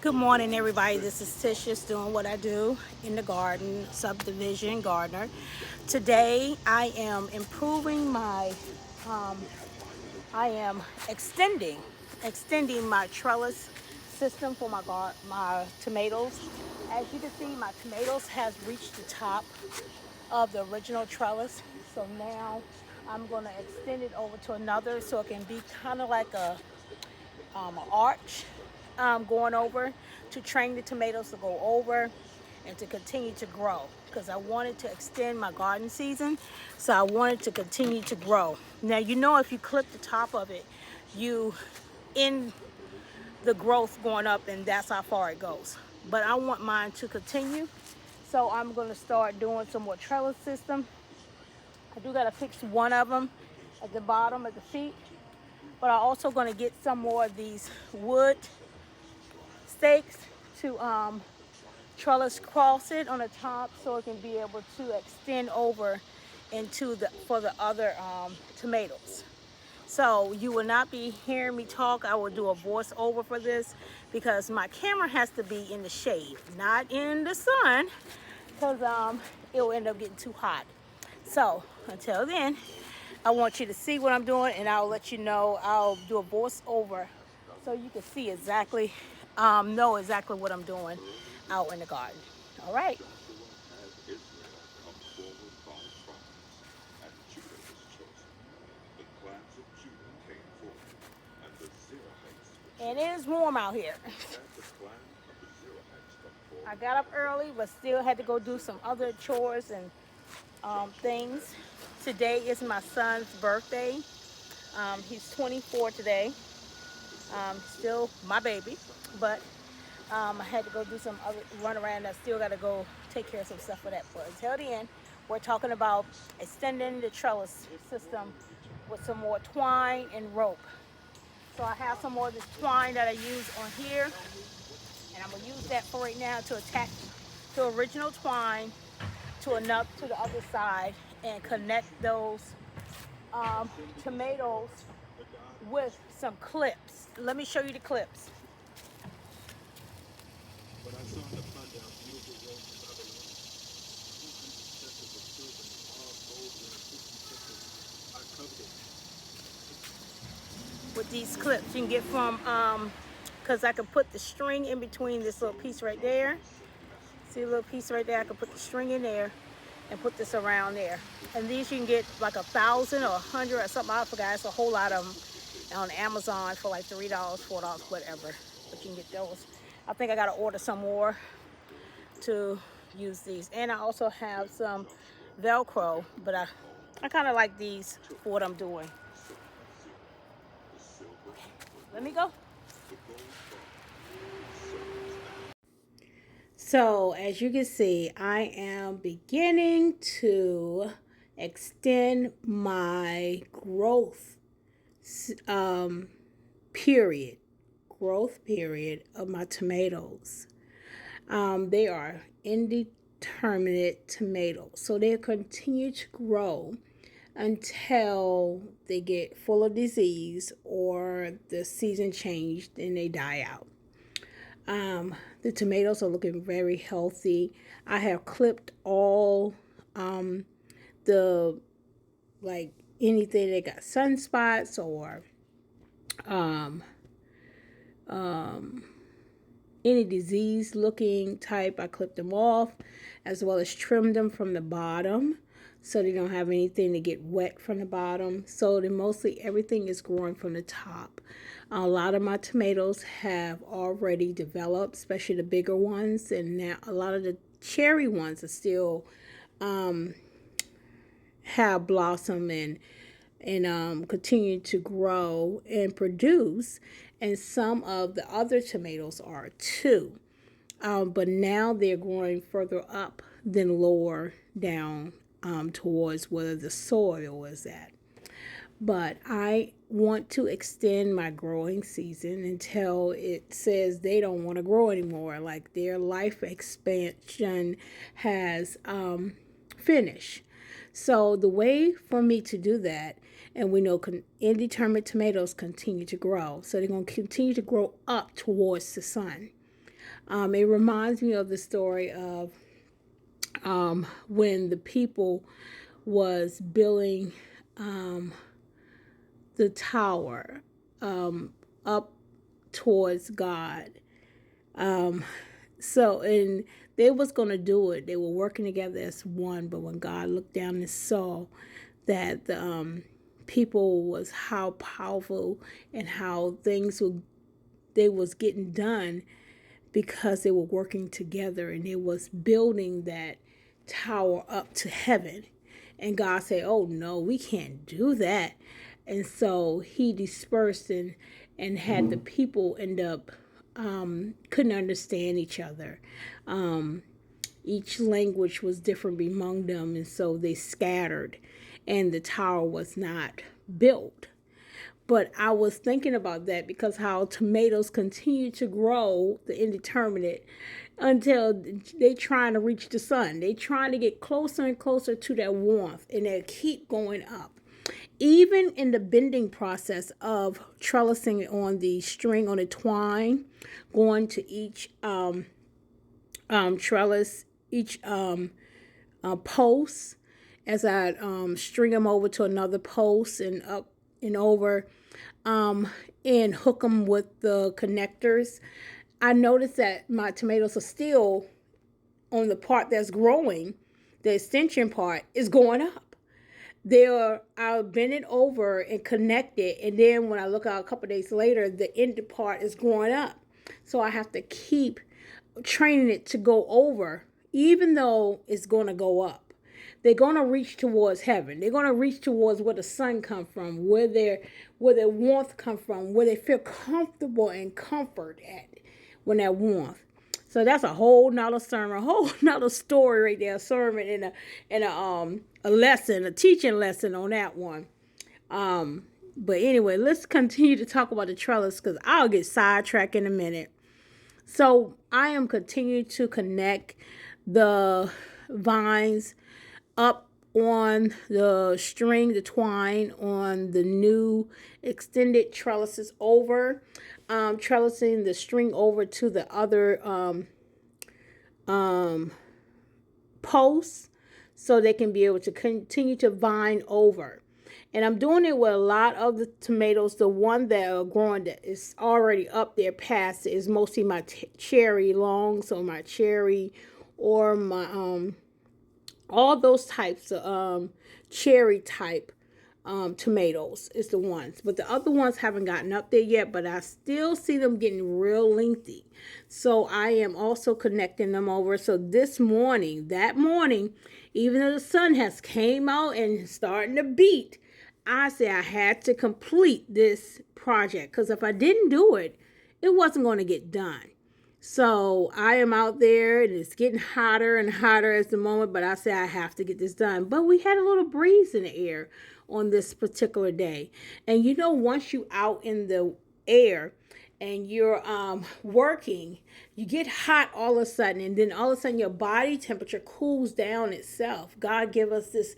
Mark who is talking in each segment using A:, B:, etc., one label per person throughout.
A: Good morning, everybody. This is Tish, just doing what I do in the garden, subdivision gardener. Today, I am improving um, I am extending my trellis system for my tomatoes. As you can see, my tomatoes has reached the top of the original trellis. So now I'm going to extend it over to another so it can be kind of like an arch going over to train the tomatoes to go over and to continue to grow, because I wanted to extend my garden season, so I wanted to continue to grow. Now, if you clip the top of it, you end the growth going up, and that's how far it goes. But I want mine to continue, so I'm going to start doing some more trellis system. I do got to fix one of them at the bottom at the feet, but I'm also going to get some more of these wood stakes to trellis cross it on the top so it can be able to extend over into the other tomatoes. So you will not be hearing me talk. I will do a voiceover for this because my camera has to be in the shade, not in the sun, because it will end up getting too hot. So until then, I want you to see what I'm doing, and I'll let you know. I'll do a voiceover so you can see exactly, know exactly what I'm doing out in the garden. All right. And it is warm out here. I got up early, but still had to go do some other chores and things. Today is my son's birthday. He's 24 today. Still my baby, but I had to go do some other run around. I still got to go take care of some stuff for that. But until the end, we're talking about extending the trellis system with some more twine and rope. So I have some more of this twine that I use on here, and I'm gonna use that for right now to attach the original twine to the other side and connect those tomatoes with some clips. Let me show you the clips. With these clips, you can get from because I can put the string in between this little piece right there. See a little piece right there? I can put the string in there and put this around there. And these you can get like 1,000 or 100 or something. I forgot. It's a whole lot of them on Amazon for like $3, $4, whatever. But you can get those. I think I got to order some more to use these. And I also have some Velcro, but I kind of like these for what I'm doing. Let me go. So as you can see, I am beginning to extend my growth period of my tomatoes. They are indeterminate tomatoes, so they'll continue to grow until they get full of disease or the season changed and they die out. The tomatoes are looking very healthy. I have clipped all the like anything that got sunspots or any disease looking type. I clipped them off, as well as trimmed them from the bottom so they don't have anything to get wet from the bottom. So then mostly everything is growing from the top. A lot of my tomatoes have already developed, especially the bigger ones, and now a lot of the cherry ones are still have blossom and continue to grow and produce, and some of the other tomatoes are too. But now they're growing further up than lower down towards where the soil is at. But I want to extend my growing season until it says they don't want to grow anymore, like their life expansion has finished. So the way for me to do that, and we know indeterminate tomatoes continue to grow, so they're going to continue to grow up towards the sun. It reminds me of the story of when the people was building the tower up towards God. And they was going to do it. They were working together as one, but when God looked down and saw that the people was how powerful and how they was getting done because they were working together and they was building that tower up to heaven. And God said, "Oh no, we can't do that." And so he dispersed and had the people end up couldn't understand each other. Each language was different among them, and so they scattered, and the tower was not built. But I was thinking about that because how tomatoes continue to grow, the indeterminate, until they trying to reach the sun. They trying to get closer and closer to that warmth, and they keep going up. Even in the bending process of trellising on the string on the twine, going to each trellis, each post, as I string them over to another post and up and over, and hook them with the connectors. I noticed that my tomatoes are still on the part that's growing. The extension part is going up. I'll bend it over and connect it, and then when I look out a couple days later, the end part is growing up. So I have to keep training it to go over, even though it's going to go up. They're going to reach towards heaven. They're going to reach towards where the sun comes from, where their warmth comes from, where they feel comfortable and comfort at when that warmth. So that's a whole nother sermon, a whole nother story right there, a sermon and a lesson, a teaching lesson on that one. But anyway, let's continue to talk about the trellis because I'll get sidetracked in a minute. So I am continuing to connect the vines up on the string, the twine on the new extended trellises over, trellising the string over to the other posts so they can be able to continue to vine over. And I'm doing it with a lot of the tomatoes. The one that are growing that is already up there past is mostly my cherry longs or my cherry or my all those types of cherry type tomatoes is the ones. But the other ones haven't gotten up there yet, but I still see them getting real lengthy. So I am also connecting them over. So that morning, even though the sun has came out and starting to beat, I said I had to complete this project because if I didn't do it, it wasn't going to get done. So I am out there and it's getting hotter and hotter as the moment, but I say I have to get this done. But we had a little breeze in the air on this particular day. And once you out in the air and you're working, you get hot all of a sudden, and then all of a sudden your body temperature cools down itself. God give us this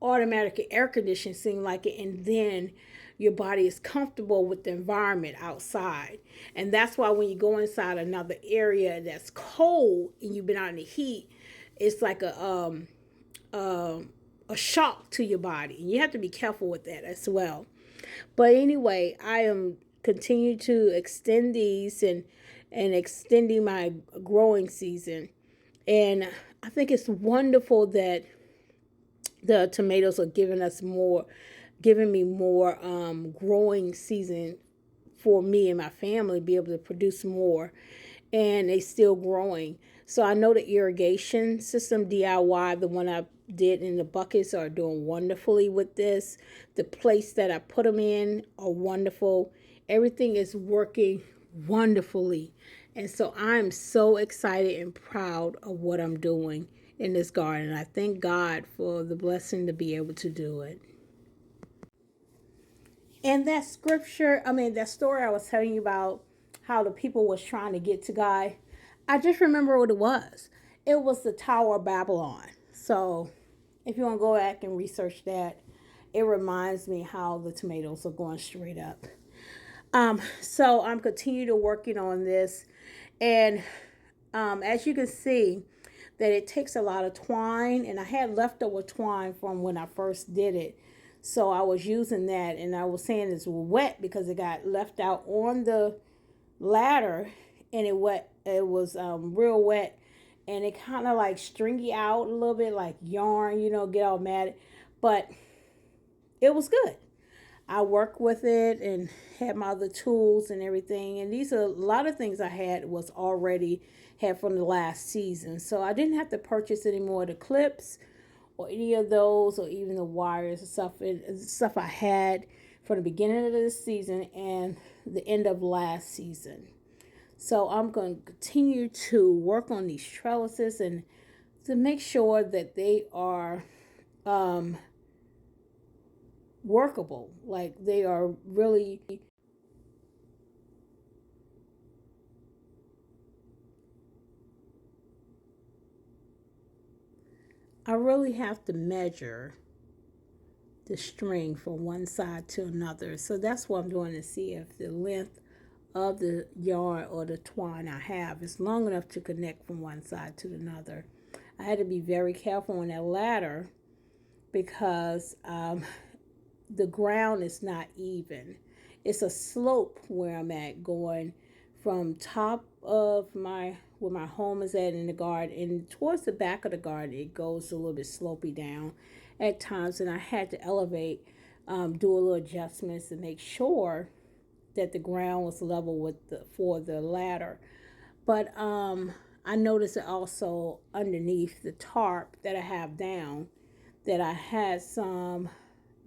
A: automatic air conditioning seem like it, and then your body is comfortable with the environment outside. And that's why when you go inside another area that's cold and you've been out in the heat, it's like a shock to your body, and you have to be careful with that as well. But anyway, I am continuing to extend these and extending my growing season. And I think it's wonderful that the tomatoes are giving me more growing season for me and my family, be able to produce more, and they still growing. So I know the irrigation system DIY, the one I did in the buckets, are doing wonderfully with this. The place that I put them in are wonderful. Everything is working wonderfully. And so I'm so excited and proud of what I'm doing in this garden. I thank God for the blessing to be able to do it. And that that story I was telling you about how the people was trying to get to God, I just remember what it was. It was the Tower of Babylon. So if you want to go back and research that, it reminds me how the tomatoes are going straight up. So I'm continuing to working on this, and as you can see, that it takes a lot of twine, and I had leftover twine from when I first did it. So I was using that, and I was saying it's wet because it got left out on the ladder, and it was real wet, and it kind of like stringy out a little bit like yarn, get all mad, but it was good. I worked with it and had my other tools and everything. And these are a lot of things I had was already had from the last season. So I didn't have to purchase any more of the clips or any of those or even the wires and stuff I had from the beginning of this season and the end of last season. So I'm going to continue to work on these trellises and to make sure that they are workable. Like they are really, I really have to measure the string from one side to another. So that's what I'm doing to see if the length of the yarn or the twine I have is long enough to connect from one side to another. I had to be very careful on that ladder because the ground is not even. It's a slope where I'm at, going from top of my where my home is at in the garden, and towards the back of the garden it goes a little bit slopey down at times, and I had to elevate, do a little adjustments to make sure that the ground was level with for the ladder. But I noticed it also underneath the tarp that I have down, that I had some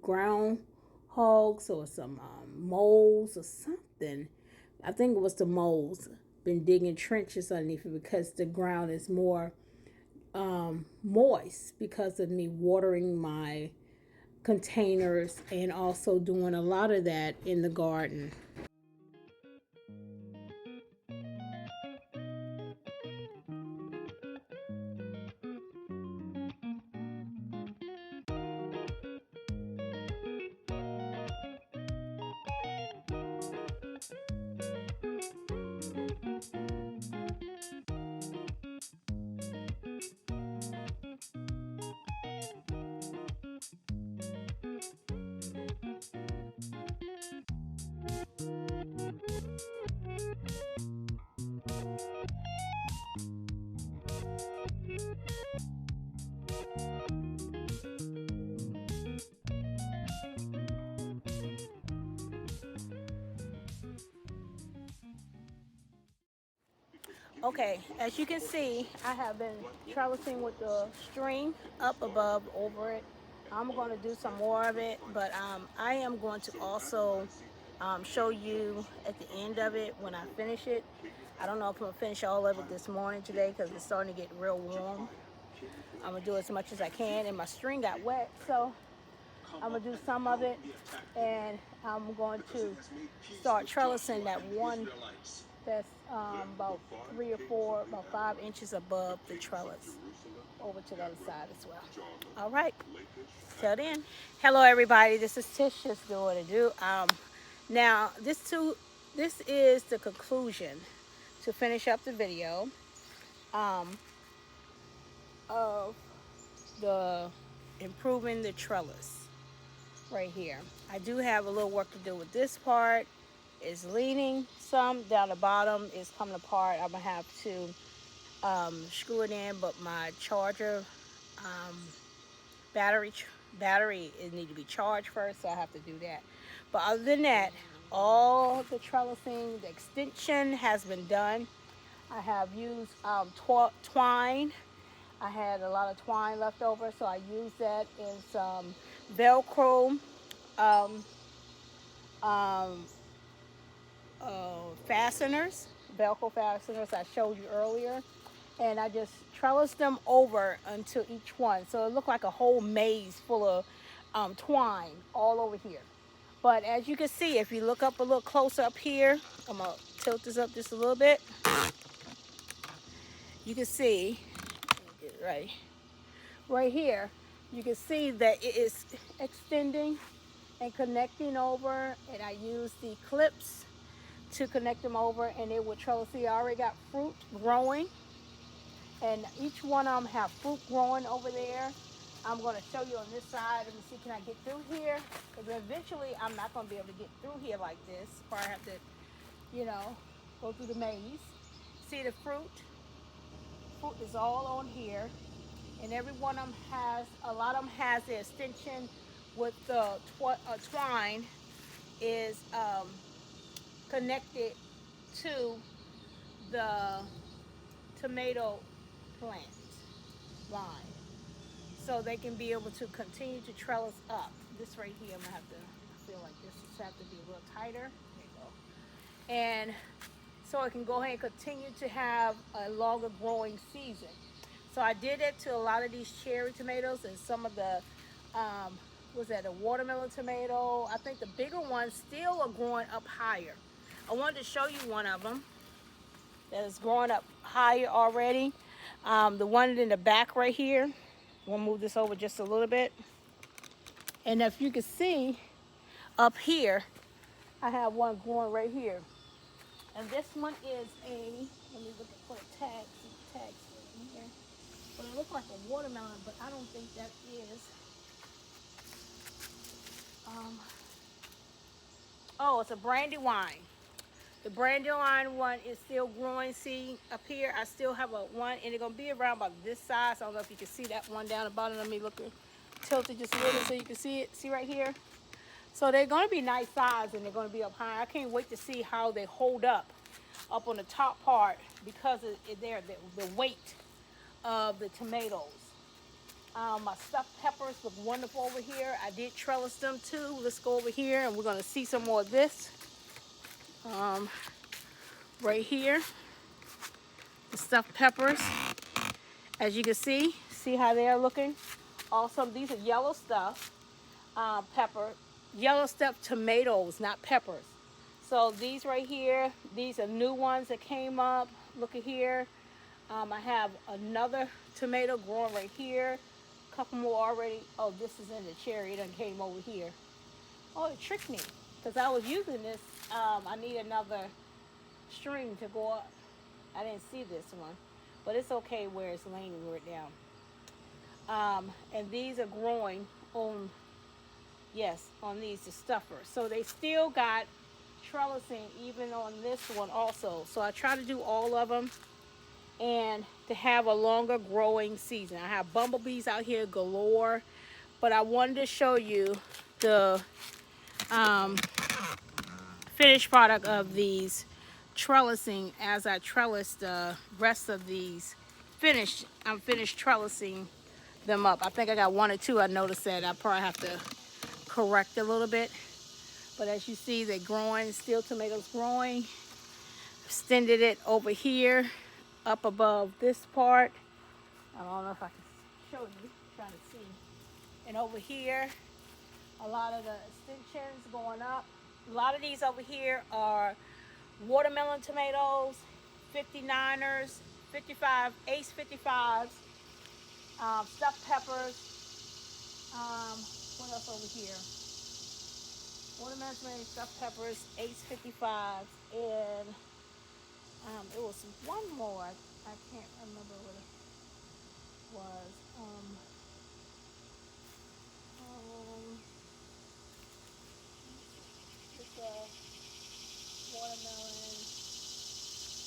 A: ground hogs or some moles or something. I think it was the moles. Been digging trenches underneath it because the ground is more moist because of me watering my containers and also doing a lot of that in the garden. Okay, as you can see, I have been trellising with the string up above over it. I'm going to do some more of it, but I am going to also show you at the end of it when I finish it. I don't know if I'm going to finish all of it this morning today because it's starting to get real warm. I'm going to do as much as I can, and my string got wet, so I'm going to do some of it, and I'm going to start trellising that one that's about 3 or 4, about 5 inches above the trellis over to the other side as well. All right, till then. Hello everybody, this is Tish, just doing what I do. Now this is the conclusion to finish up the video of the improving the trellis right here. I do have a little work to do with this part. Is leaning some down the bottom, is coming apart. I'm gonna have to screw it in, but my charger battery it need to be charged first, so I have to do that. But other than that, all the trellising, the extension has been done. I have used twine. I had a lot of twine left over, so I used that in some Velcro um, um, fasteners, Velcro fasteners I showed you earlier, and I just trellised them over until each one, so it looked like a whole maze full of twine all over here. But as you can see, if you look up a little closer up here, I'm gonna tilt this up just a little bit. You can see right here. You can see that it is extending and connecting over, and I use the clips to connect them over, and it will trellis. See, I already got fruit growing, And each one of them have fruit growing over there. I'm going to show you on this side. Let me see, can I get through here? Because eventually I'm not going to be able to get through here like this. Or I have to, you know, go through the maze. See the fruit? Fruit is all on here. And every one of them has, a lot of them has the extension with the twine is connected to the tomato plant line. So they can be able to continue to trellis up. This right here, I'm gonna have to, I feel like this just have to be a little tighter. There you go. And so it can go ahead and continue to have a longer growing season. So I did it to a lot of these cherry tomatoes and some of the, was that a watermelon tomato? I think the bigger ones still are growing up higher. I wanted to show you one of them that is growing up higher already. The one in the back right here. We'll move this over just a little bit. And if you can see up here, I have one growing right here. And this one is a, let me look for the tag, see the tags in here. But it looks like a watermelon, but I don't think that is. Oh, it's a brandywine. The brandywine one is still growing. See up here, I still have a one, and it's gonna be around about this size. I don't know if you can see that one down the bottom. Let me look, tilt it just a little so you can see it. See right here? So they're gonna be nice size and they're gonna be up high. I can't wait to see how they hold up on the top part because of the weight of the tomatoes. My stuffed peppers look wonderful over here. I did trellis them too. Let's go over here and we're gonna see some more of this. Right here, the stuffed peppers. As you can see how they are looking. Also, these are yellow stuffed pepper, yellow stuffed tomatoes, not peppers. So these right here, these are new ones that came up. Look at here. I have another tomato growing right here. A couple more already. Oh, this is in the cherry. It done came over here. Oh, it tricked me because I was using this. I need another string to go up. I didn't see this one, but it's okay where it's laying where it down. And these are growing on, yes, on these, the stuffer. So they still got trellising even on this one also. So I try to do all of them and to have a longer growing season. I have bumblebees out here galore, but I wanted to show you the finished product of these trellising as I trellis the rest of these finished. I'm finished trellising them up. I think I got one or two. I noticed that I probably have to correct a little bit, but as you see, they're growing. Still tomatoes growing. Extended it over here up above this part. I don't know if I can show you. I'm trying to see. And over here, a lot of the extensions going up. A lot of these over here are watermelon tomatoes, 59ers, 55, Ace 55s, stuffed peppers. What else over here? Watermelon tomatoes, stuffed peppers, Ace 55s, and it was one more. I can't remember what it was. It's a watermelon.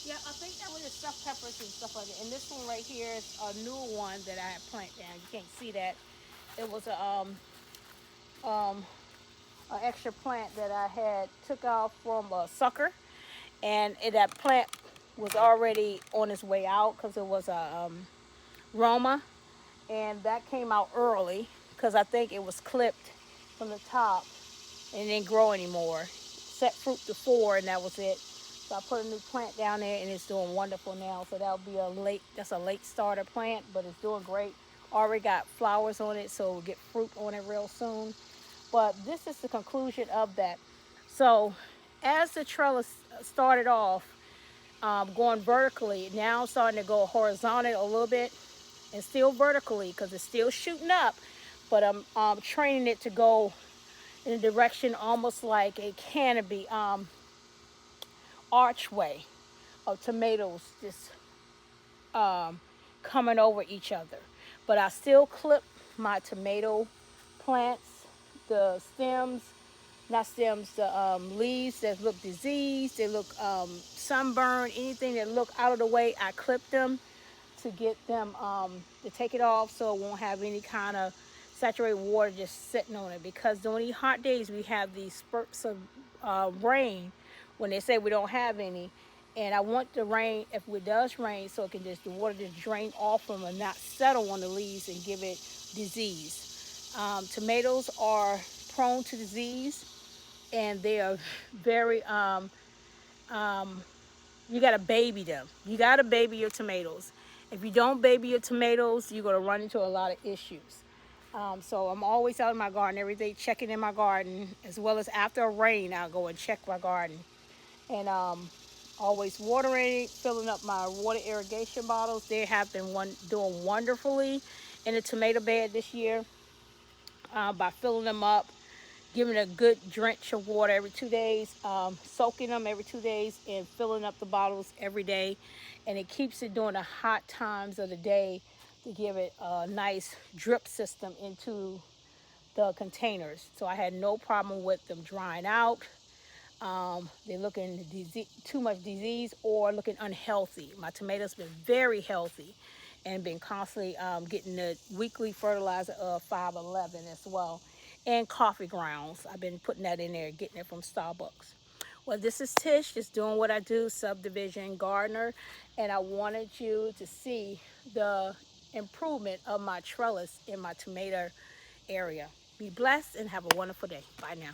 A: Yeah, I think that was the stuffed peppers and stuff like that. And this one right here is a new one that I had planted down. You can't see that. It was an extra plant that I had took off from a sucker, and that plant was already on its way out because it was a Roma, and that came out early because I think it was clipped from the top and didn't grow anymore. Set fruit to 4, and that was it. So I put a new plant down there, and it's doing wonderful now. So that'll be that's a late starter plant, but it's doing great. Already got flowers on it, so we'll get fruit on it real soon. But this is the conclusion of that. So as the trellis started off going vertically, now I'm starting to go horizontal a little bit and still vertically because it's still shooting up, but I'm training it to go in a direction almost like a canopy archway of tomatoes just coming over each other. But I still clip my tomato plants, the stems, not stems, the leaves that look diseased, they look sunburned, anything that look out of the way, I clip them to get them to take it off so it won't have any kind of saturated water just sitting on it. Because during these hot days we have these spurts of rain when they say we don't have any, and I want the rain, if it does rain, so it can just, the water just drain off them and not settle on the leaves and give it disease. Tomatoes are prone to disease, and they are very you gotta baby them. You gotta baby your tomatoes. If you don't baby your tomatoes, you're gonna run into a lot of issues. So I'm always out in my garden every day, checking in my garden, as well as after a rain, I'll go and check my garden, and always watering, filling up my water irrigation bottles. They have been doing wonderfully in the tomato bed this year by filling them up, giving a good drench of water every 2 days, soaking them every 2 days, and filling up the bottles every day. And it keeps it during the hot times of the day to give it a nice drip system into the containers. So I had no problem with them drying out. They're looking too much disease or looking unhealthy. My tomatoes been very healthy, and been constantly getting the weekly fertilizer of 511 as well, and coffee grounds. I've been putting that in there, getting it from Starbucks. Well, this is Tish, just doing what I do, subdivision gardener, and I wanted you to see the improvement of my trellis in my tomato area. Be blessed and have a wonderful day. Bye now.